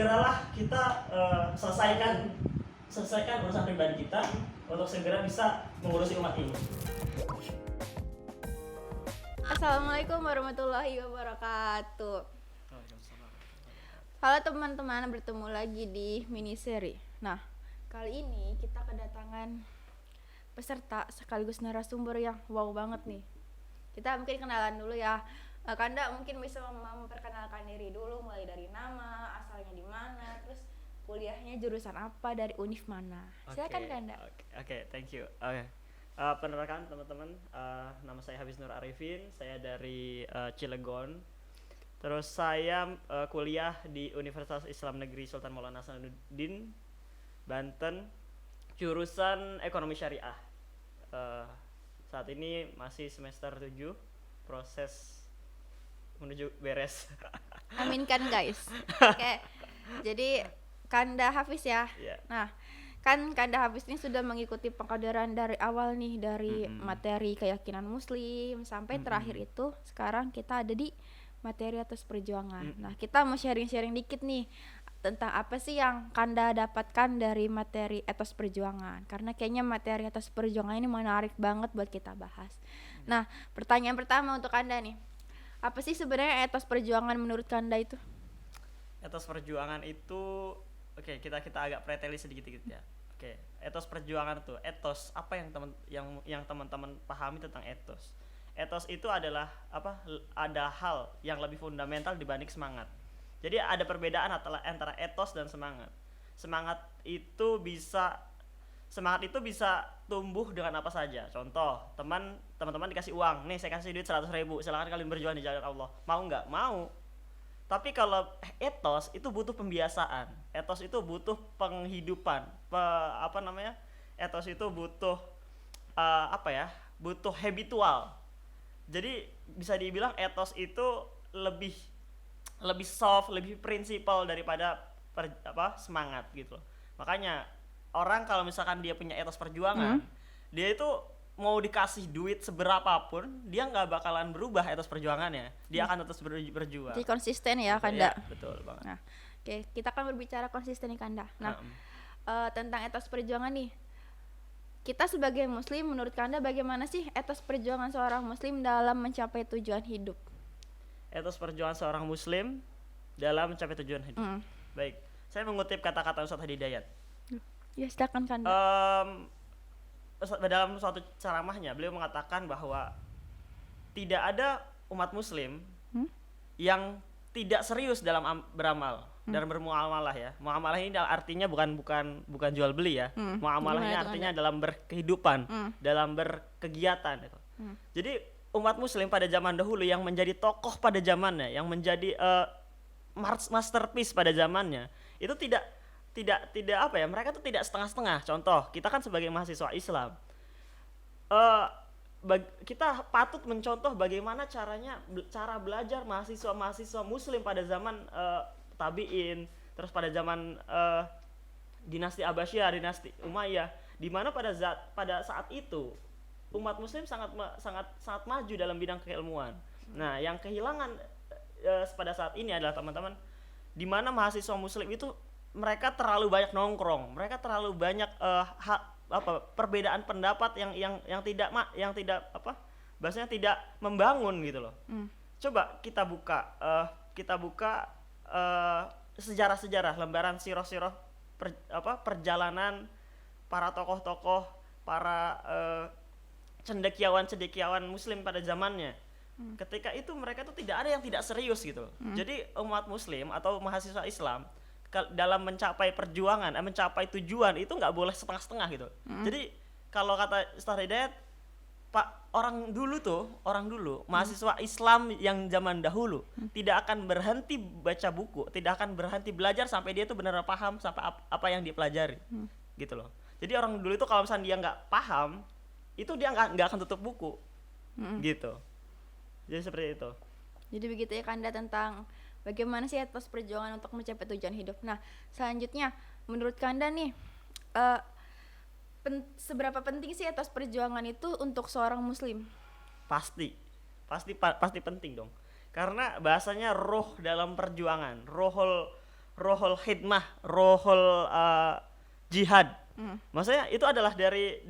segeralah kita selesaikan urusan pribadi kita untuk segera bisa mengurusi umat ini. Assalamualaikum warahmatullahi wabarakatuh. Halo teman-teman, bertemu lagi di mini seri. Nah, kali ini kita kedatangan peserta sekaligus narasumber yang wow banget nih. Kita mungkin kenalan dulu ya. Kanda mungkin bisa memperkenalkan diri dulu, mulai dari nama, asalnya di mana, terus kuliahnya jurusan apa, dari univ mana. Silakan Kanda. Oke, thank you. Perkenalkan teman-teman, nama saya Habis Nur Arifin, saya dari Cilegon. Terus saya kuliah di Universitas Islam Negeri Sultan Maulana Hasanuddin, Banten, jurusan Ekonomi Syariah. Saat ini masih semester 7, proses menuju beres. Aminkan guys. Oke. Jadi Kanda Hafiz ya. Yeah. Nah, kan Kanda Hafiz ini sudah mengikuti pengkaderan dari awal nih, dari materi keyakinan muslim sampai terakhir itu sekarang kita ada di materi atas perjuangan. Nah, kita mau sharing-sharing dikit nih tentang apa sih yang Kanda dapatkan dari materi etos perjuangan, karena kayaknya materi etos perjuangan ini menarik banget buat kita bahas. Nah, pertanyaan pertama untuk Kanda nih, apa sih sebenarnya etos perjuangan menurut Kanda itu? Etos perjuangan itu, oke, kita agak preteli sedikit ya. Oke, etos perjuangan tuh, etos apa yang teman-teman pahami tentang etos? Etos itu adalah apa? Ada hal yang lebih fundamental dibanding semangat. Jadi ada perbedaan antara etos dan semangat. Semangat itu bisa tumbuh dengan apa saja. Contoh, teman-teman dikasih uang, nih saya kasih duit 100.000, silakan kalian berjuang di jalan Allah. Mau nggak? Mau. Tapi kalau etos itu butuh pembiasaan. Etos itu butuh penghidupan. Etos itu butuh butuh habitual. Jadi bisa dibilang etos itu lebih soft, lebih prinsipal daripada semangat gitu loh. Makanya orang kalau misalkan dia punya etos perjuangan, dia itu mau dikasih duit seberapapun, dia nggak bakalan berubah etos perjuangannya. Dia akan terus berjuang. Jadi konsisten ya Kanda. Ya, betul banget. Nah, oke, kita akan berbicara konsisten nih Kanda. Nah, tentang etos perjuangan nih, kita sebagai muslim, menurut Kanda bagaimana sih etos perjuangan seorang muslim dalam mencapai tujuan hidup? Etos perjuangan seorang muslim dalam mencapai tujuan hidup. Baik, saya mengutip kata-kata Ustadz Hidayat. Ya, silakan Kanda. Dalam suatu ceramahnya beliau mengatakan bahwa tidak ada umat muslim yang tidak serius dalam beramal dan bermuamalah ya. Muamalah ini artinya bukan jual beli ya. Muamalah ini artinya dalam berkehidupan, dalam berkegiatan gitu. Jadi umat muslim pada zaman dahulu yang menjadi tokoh pada zamannya, yang menjadi masterpiece pada zamannya, itu tidak mereka tuh tidak setengah-setengah. Contoh, kita kan sebagai mahasiswa Islam, kita patut mencontoh bagaimana cara belajar mahasiswa muslim pada zaman tabi'in, terus pada zaman dinasti Abbasiyah, dinasti Umayyah, di mana pada saat itu umat muslim sangat maju dalam bidang keilmuan. Nah, yang kehilangan pada saat ini adalah teman-teman, di mana mahasiswa muslim itu mereka terlalu banyak nongkrong, mereka terlalu banyak perbedaan pendapat yang tidak bahasanya tidak membangun gitu loh. Coba kita buka sejarah-sejarah, lembaran sirah-sirah perjalanan para tokoh-tokoh, para cendekiawan muslim pada zamannya. Ketika itu mereka tuh tidak ada yang tidak serius gitu. Jadi umat muslim atau mahasiswa Islam dalam mencapai perjuangan, mencapai tujuan itu nggak boleh setengah-setengah gitu. Jadi kalau kata Ustadz Hidayat, orang dulu mahasiswa Islam yang zaman dahulu tidak akan berhenti baca buku, tidak akan berhenti belajar sampai dia tuh benar-benar paham sampai apa yang dia pelajari, gitu loh. Jadi orang dulu itu kalau misalnya dia nggak paham, itu dia nggak akan tutup buku, gitu. Jadi seperti itu. Jadi begitu ya Kanda tentang bagaimana sih etos perjuangan untuk mencapai tujuan hidup. Nah, selanjutnya menurut Kanda nih, seberapa penting sih etos perjuangan itu untuk seorang muslim? Pasti penting dong. Karena bahasanya roh dalam perjuangan, rohul khidmah, rohul jihad. Maksudnya itu adalah dari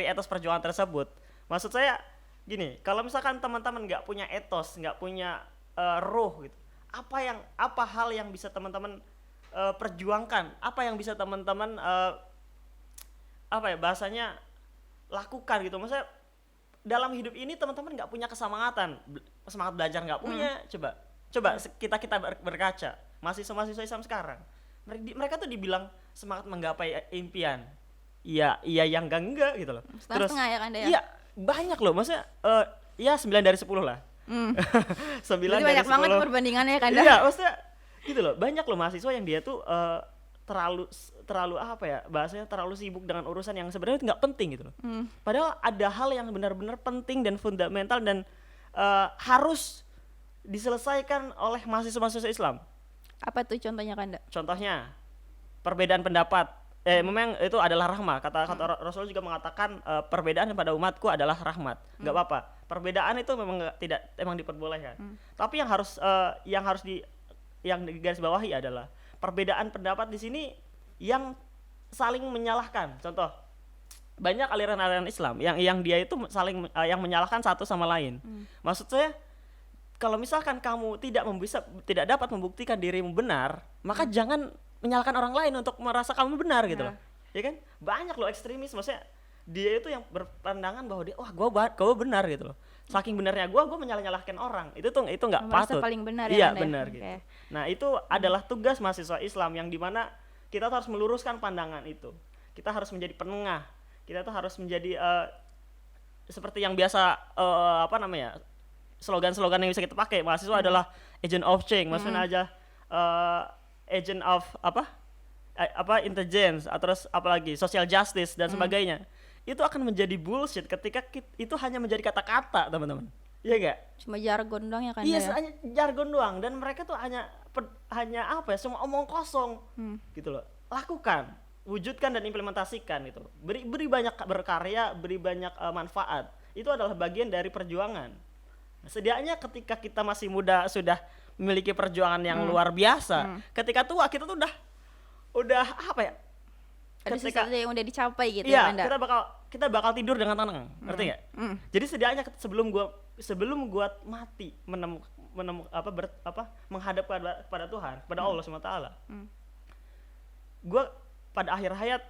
etos perjuangan tersebut. Maksud saya gini, kalau misalkan teman-teman nggak punya etos, nggak punya roh gitu, apa hal yang bisa teman-teman perjuangkan, apa yang bisa teman-teman apa ya bahasanya lakukan gitu. Maksudnya dalam hidup ini teman-teman nggak punya semangat belajar nggak punya. Coba kita berkaca mahasiswa Islam sekarang, mereka tuh dibilang semangat menggapai impian, iya yang enggak gitu loh. Terus Setengah-setengah ya kan ya. iya banyak loh, maksudnya ya 9 dari 10 lah. 9 Jadi dari banyak 10. banget perbandingannya ya kan. Iya, maksudnya gitu loh. Banyak loh mahasiswa yang dia tuh terlalu apa ya? Bahasanya terlalu sibuk dengan urusan yang sebenarnya nggak penting gitu loh. Padahal ada hal yang benar-benar penting dan fundamental dan harus diselesaikan oleh mahasiswa-mahasiswa Islam. Apa tuh contohnya Kanda? Contohnya perbedaan pendapat. Memang itu adalah rahmat. Kata Rasul juga mengatakan perbedaan pada umatku adalah rahmat. Nggak apa-apa. Perbedaan itu memang emang diperbolehkan. Tapi yang digarisbawahi adalah perbedaan pendapat di sini yang saling menyalahkan. Contoh, banyak aliran-aliran Islam yang dia itu saling yang menyalahkan satu sama lain. Maksud saya, kalau misalkan kamu tidak dapat membuktikan dirimu benar, maka jangan menyalahkan orang lain untuk merasa kamu benar gitu loh. Ya kan? Banyak loh ekstremis, maksudnya dia itu yang berpandangan bahwa dia gue benar gitu loh. Saking benarnya gue menyalah-nyalahkan orang. Itu nggak patut. Paling benar iya, ya Kanda. benar gitu. Nah, itu adalah tugas mahasiswa Islam yang dimana kita tuh harus meluruskan pandangan itu. Kita harus menjadi penengah. Kita tuh harus menjadi seperti yang biasa slogan-slogan yang bisa kita pakai. Mahasiswa adalah agent of change, maksudnya aja agent of intelligence, terus apalagi social justice dan sebagainya. Itu akan menjadi bullshit ketika itu hanya menjadi kata-kata, teman-teman. Iya enggak? Cuma jargon doang ya Kanda. Iya, Ya? hanya jargon doang, dan mereka tuh hanya apa ya, semua omong kosong. Gitu loh. Lakukan, wujudkan dan implementasikan gitu. Beri banyak berkarya, beri banyak manfaat. Itu adalah bagian dari perjuangan. Sedianya ketika kita masih muda sudah memiliki perjuangan yang luar biasa. Ketika tua kita tuh udah apa ya? Ada sesuatu yang udah dicapai gitu iya, ya Kanda. kita bakal tidur dengan tenang, ngerti nggak? Jadi sedianya sebelum gua mati menghadap kepada Tuhan, kepada Allah SWT. Gua pada akhir hayat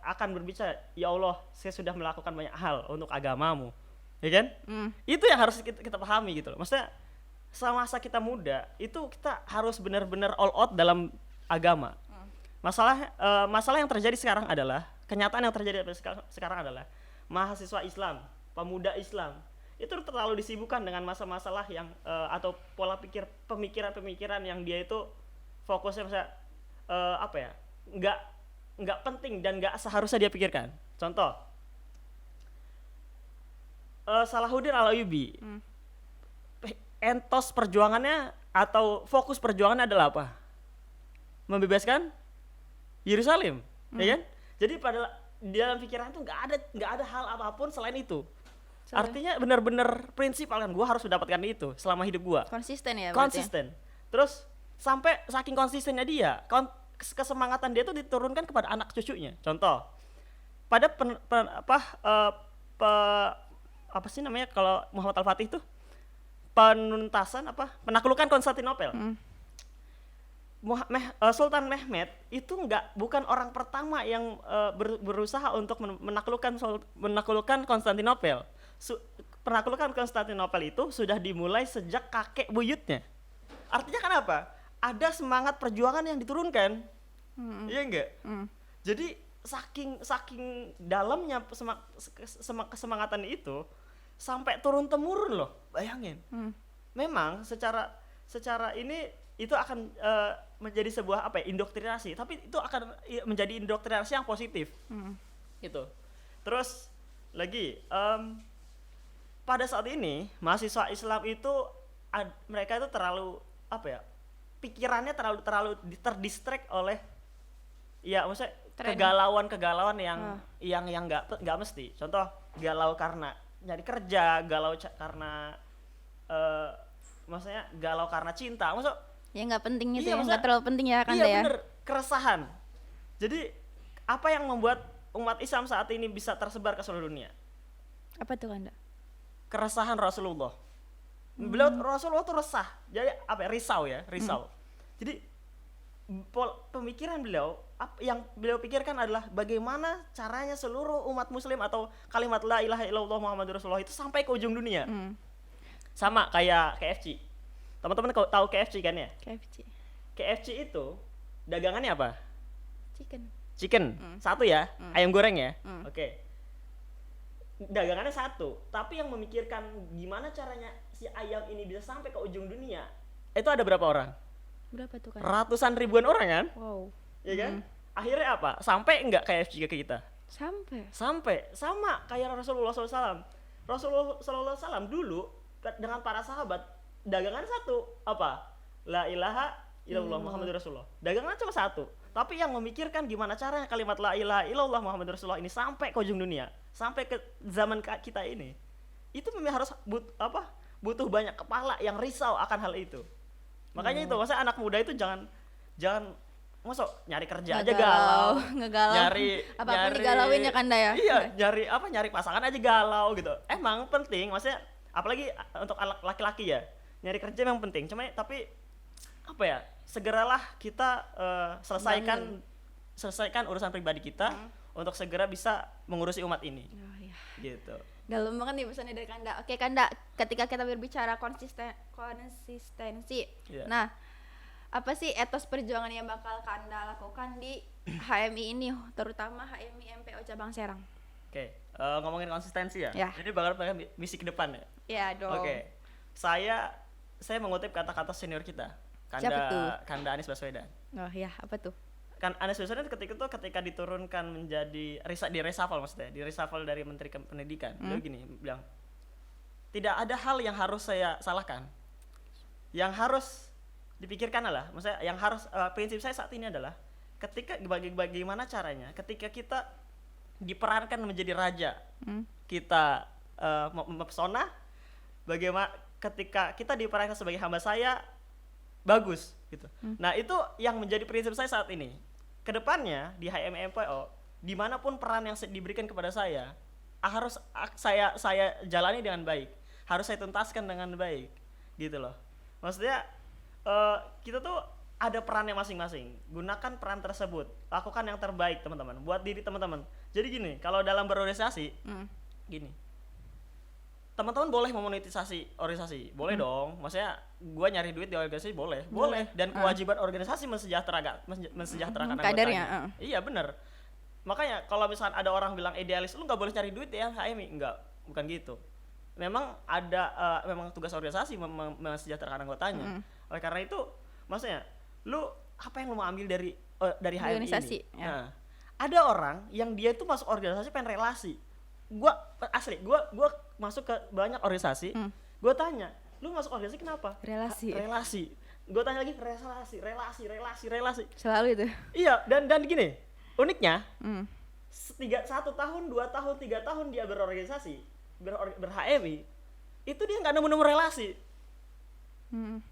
akan berbicara, ya Allah, saya sudah melakukan banyak hal untuk agamamu, ya kan? Itu yang harus kita pahami gitu loh. Maksudnya semasa kita muda itu kita harus benar-benar all out dalam agama. Masalah yang terjadi sekarang adalah, kenyataan yang terjadi sekarang adalah mahasiswa Islam, pemuda Islam itu terlalu disibukkan dengan masalah-masalah yang atau pemikiran yang dia itu fokusnya misalnya nggak penting dan nggak seharusnya dia pikirkan. Contoh, Salahuddin Al-Ayyubi, entos perjuangannya atau fokus perjuangannya adalah apa? Membebaskan Yerusalem, ya kan? Jadi di dalam pikiran itu nggak ada hal apapun selain itu. Artinya benar-benar prinsipal kan, gue harus mendapatkan itu selama hidup gue. Konsisten ya. Konsisten. Terus sampai saking konsistennya dia, kesemangatan dia tuh diturunkan kepada anak cucunya. Contoh, pada apa sih namanya kalau Muhammad Al-Fatih itu penaklukan Konstantinopel. Sultan Mehmed itu bukan orang pertama yang berusaha untuk menaklukkan Konstantinopel. Penaklukan Konstantinopel itu sudah dimulai sejak kakek buyutnya. Artinya kenapa? Ada semangat perjuangan yang diturunkan. Iya enggak? Jadi saking dalamnya kesemangatan itu sampai turun temurun loh. Bayangin. Memang secara ini itu akan menjadi sebuah indoktrinasi, tapi itu akan menjadi indoktrinasi yang positif. Gitu. Terus lagi pada saat ini mahasiswa Islam itu mereka itu terlalu pikirannya terlalu terdistract oleh maksudnya kegalauan yang nggak mesti. Contoh, galau karena nyari kerja, galau karena maksudnya galau karena cinta. Maksud Ya nggak penting itu Iya, ya, maksudnya- nggak terlalu penting ya kan iya ya. bener, keresahan. Jadi apa yang membuat umat Islam saat ini bisa tersebar ke seluruh dunia? Apa tuh Kanda? Keresahan Rasulullah. Beliau Rasulullah tuh resah. Jadi apa ya? Risau ya, risau. Jadi pemikiran beliau yang beliau pikirkan adalah bagaimana caranya seluruh umat muslim atau kalimat la ilaha illallah Muhammadur Rasulullah itu sampai ke ujung dunia. Sama kayak KFC. Teman-teman tahu KFC kan ya? KFC. KFC itu dagangannya apa? Chicken. Chicken. Satu ya, ayam goreng ya. Oke. Dagangannya satu, tapi yang memikirkan gimana caranya si ayam ini bisa sampai ke ujung dunia, itu ada berapa orang? Berapa tuh kan? Ratusan ribuan orang kan? Wow. Iya kan? Akhirnya apa? Sampai enggak KFC ke kita? Sampai. Sampai. Sama kayak Rasulullah SAW. Rasulullah SAW dulu dengan para sahabat dagangan satu apa? La ilaha illallah Muhammadur Rasulullah. Dagangan cuma satu. Tapi yang memikirkan gimana caranya kalimat la ilaha illallah Muhammadur Rasulullah ini sampai ke ujung dunia, sampai ke zaman kita ini. Itu memang harus butuh banyak kepala yang risau akan hal itu. Makanya itu, masa anak muda itu jangan masuk nyari kerja aja galau, ngegalau. Apapun digalauin ya Kanda ya. Iya, nyari pasangan aja galau gitu. Emang penting, maksudnya apalagi untuk laki-laki ya, nyari kerja memang penting. Cuma tapi apa ya, segeralah kita selesaikan urusan pribadi kita untuk segera bisa mengurusi umat ini. Oh, iya. Gitu. Dalam banget nih pesannya dari Kanda. Oke Kanda, ketika kita berbicara konsistensi. Iya. Nah, apa sih etos perjuangan yang bakal Kanda lakukan di HMI ini, terutama HMI MPO cabang Serang? Oke, ngomongin konsistensi ya. Ya. Jadi bakal pakai misi ke depan ya. Iya dong. Oke. Saya mengutip kata-kata senior kita. Siapa tuh? Kanda Anies Baswedan. Oh ya, apa tuh? Kan Anies Baswedan ketika diturunkan menjadi di reshuffle dari Menteri Pendidikan. Beliau gini bilang, tidak ada hal yang harus saya salahkan. Yang harus dipikirkan adalah, maksudnya yang harus prinsip saya saat ini adalah bagaimana caranya ketika kita diperankan menjadi raja, kita mempesona, bagaimana ketika kita diperankan sebagai hamba saya bagus gitu. Nah, itu yang menjadi prinsip saya saat ini. Kedepannya di HMI MPO, dimanapun peran yang diberikan kepada saya harus saya jalani dengan baik, harus saya tuntaskan dengan baik, gitu loh. Maksudnya kita tuh ada perannya masing-masing. Gunakan peran tersebut, lakukan yang terbaik teman-teman, buat diri teman-teman. Jadi gini, kalau dalam berorganisasi, gini, teman-teman boleh memonetisasi organisasi, boleh dong. Maksudnya gua nyari duit di organisasi boleh. Dan kewajiban organisasi mensejahterakan kadernya. anggotanya. Iya benar. Makanya kalau misalkan ada orang bilang idealis, lu nggak boleh cari duit ya HMI, enggak, bukan gitu. Memang memang tugas organisasi mensejahterakan anggotanya. Oleh karena itu, maksudnya lu apa yang lu mau ambil dari HMI organisasi, ini? ya. Nah, ada orang yang dia itu masuk organisasi pengen relasi. Gua masuk ke banyak organisasi, gua tanya, lu masuk organisasi kenapa? Relasi. Gua tanya lagi, relasi. Selalu itu. Iya, dan gini, uniknya, 1 tahun, 2 tahun, 3 tahun dia berorganisasi, ber-HMI, itu dia nggak nemu relasi.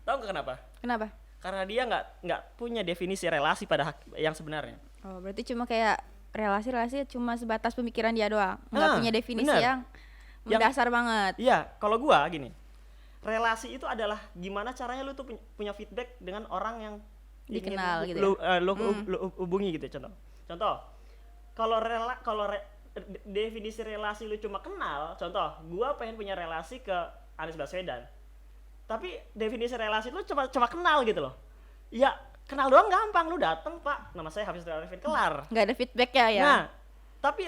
Tahu nggak kenapa? Kenapa? Karena dia nggak punya definisi relasi pada yang sebenarnya. Oh, berarti cuma kayak relasi cuma sebatas pemikiran dia doang, nggak punya definisi bener. yang mendasar banget. Iya, kalau gua gini, relasi itu adalah gimana caranya lu tuh punya feedback dengan orang yang Dikenal ingin gitu ya? lu hubungi gitu. Contoh, kalau definisi relasi lu cuma kenal, contoh, gua pengen punya relasi ke Anies Baswedan, tapi definisi relasi lu cuma kenal gitu loh. Ya kenal doang gampang, lu dateng Pak, nama saya Hafiz Arifin, kelar. Nggak ada feedback ya. Nah, tapi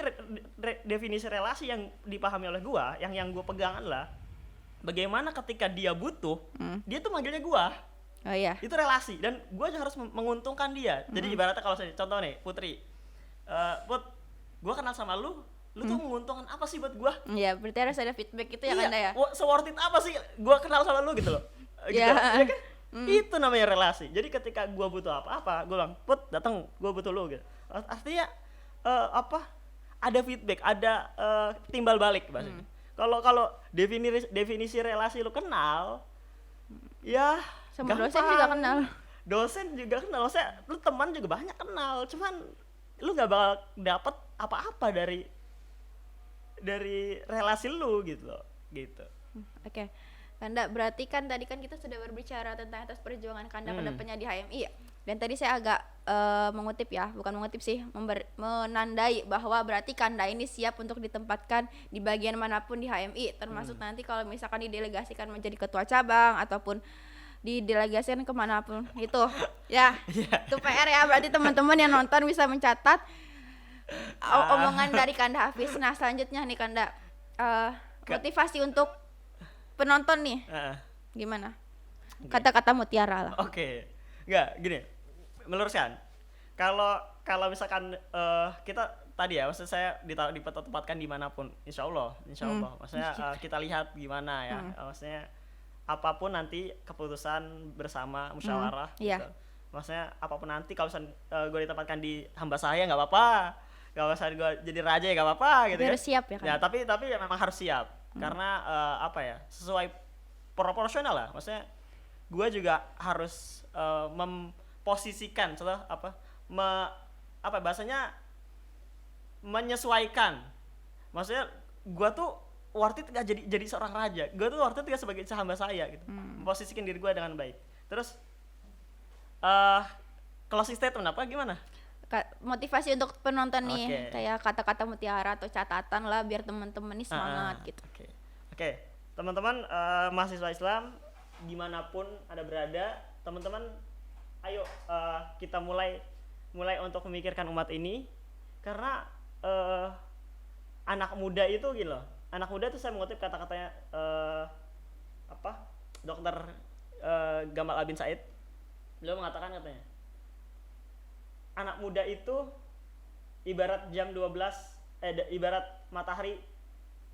definisi relasi yang dipahami oleh gua, yang gua pegang adalah bagaimana ketika dia butuh, dia tuh manggilnya gua. Oh iya. Itu relasi, dan gua harus menguntungkan dia. Jadi ibaratnya kalau saya contoh nih, Putri, Put, gua kenal sama lu tuh menguntungkan apa sih buat gua? Iya, berarti harus ada feedback gitu ya Kanda ya. Se-worth it apa sih gua kenal sama lu gitu loh. Gitu. Ya. Ya kan? Itu namanya relasi. Jadi ketika gua butuh apa-apa, gua bilang, "Put, datang, gua butuh lu." Gitu. Artinya ada feedback, ada timbal balik bahasanya. Kalau definisi relasi lu kenal, ya Sama gampang. dosen juga kenal. dosen juga kenal, maksudnya lu teman juga banyak kenal, cuman lu nggak bakal dapet apa-apa dari relasi lu gitu loh, gitu. Oke. Kanda, berarti kan tadi kan kita sudah berbicara tentang atas perjuangan Kanda ke depannya di HMI ya. Dan tadi saya agak mengutip ya, bukan mengutip sih, menandai bahwa berarti Kanda ini siap untuk ditempatkan di bagian manapun di HMI, termasuk nanti kalau misalkan didelegasikan menjadi ketua cabang ataupun didelegasikan kemanapun itu ya. Itu PR ya, berarti teman-teman yang nonton bisa mencatat omongan dari Kanda Hafiz. Nah selanjutnya nih Kanda, motivasi untuk penonton nih gimana? Kata-kata mutiara lah. Oke. Nggak, gini, meluruskan. Kalau misalkan kita tadi ya, maksud saya ditempatkan dimanapun, insya Allah. Maksudnya kita lihat gimana ya, maksudnya apapun nanti keputusan bersama musyawarah. Iya. Gitu. Maksudnya apapun nanti, kalau misalkan gue ditempatkan di hamba saya nggak apa-apa, kalau misalkan gue jadi raja ya nggak apa-apa gitu kan. Harus siap ya kan. Ya tapi ya memang harus siap karena apa ya, sesuai proporsional lah. Maksudnya gue juga harus memposisikan bahasanya menyesuaikan. Maksudnya gue tuh worth it gak jadi seorang raja, gue tuh worth it gak sebagai hamba saya gitu. Memposisikan diri gue dengan baik. Terus closing statement apa gimana? Motivasi untuk penonton nih, kayak kata-kata mutiara atau catatan lah biar teman-teman nih semangat gitu. Oke. Teman-teman mahasiswa Islam dimanapun Anda berada, teman-teman ayo kita mulai untuk memikirkan umat ini, karena anak muda itu gini loh. Anak muda itu saya mengutip kata-katanya Dr. Gamal Albin Said. Beliau mengatakan katanya, anak muda itu ibarat ibarat matahari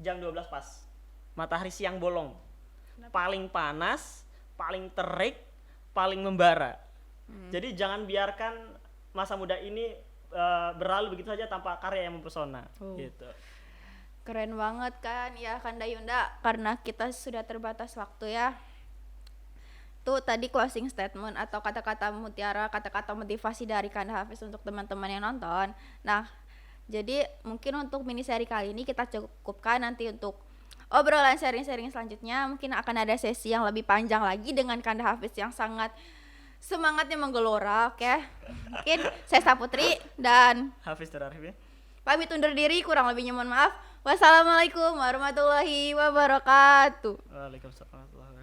jam 12 pas. Matahari siang bolong. Paling panas, paling terik, paling membara. Jadi jangan biarkan masa muda ini berlalu begitu saja tanpa karya yang mempesona. Gitu. Keren banget kan ya Kanda Yunda, karena kita sudah terbatas waktu ya. Tuh tadi closing statement atau kata-kata mutiara, kata-kata motivasi dari Kanda Hafiz untuk teman-teman yang nonton. Nah, jadi mungkin untuk mini seri kali ini kita cukupkan, nanti untuk obrolan sharing-sharing selanjutnya mungkin akan ada sesi yang lebih panjang lagi dengan Kanda Hafiz yang sangat semangatnya menggelora. Oke. Mungkin saya Saputri dan Hafiz Dararif pamit undur diri, kurang lebihnya mohon maaf. Wassalamualaikum warahmatullahi wabarakatuh. Waalaikumsalam warahmatullahi wabarakatuh.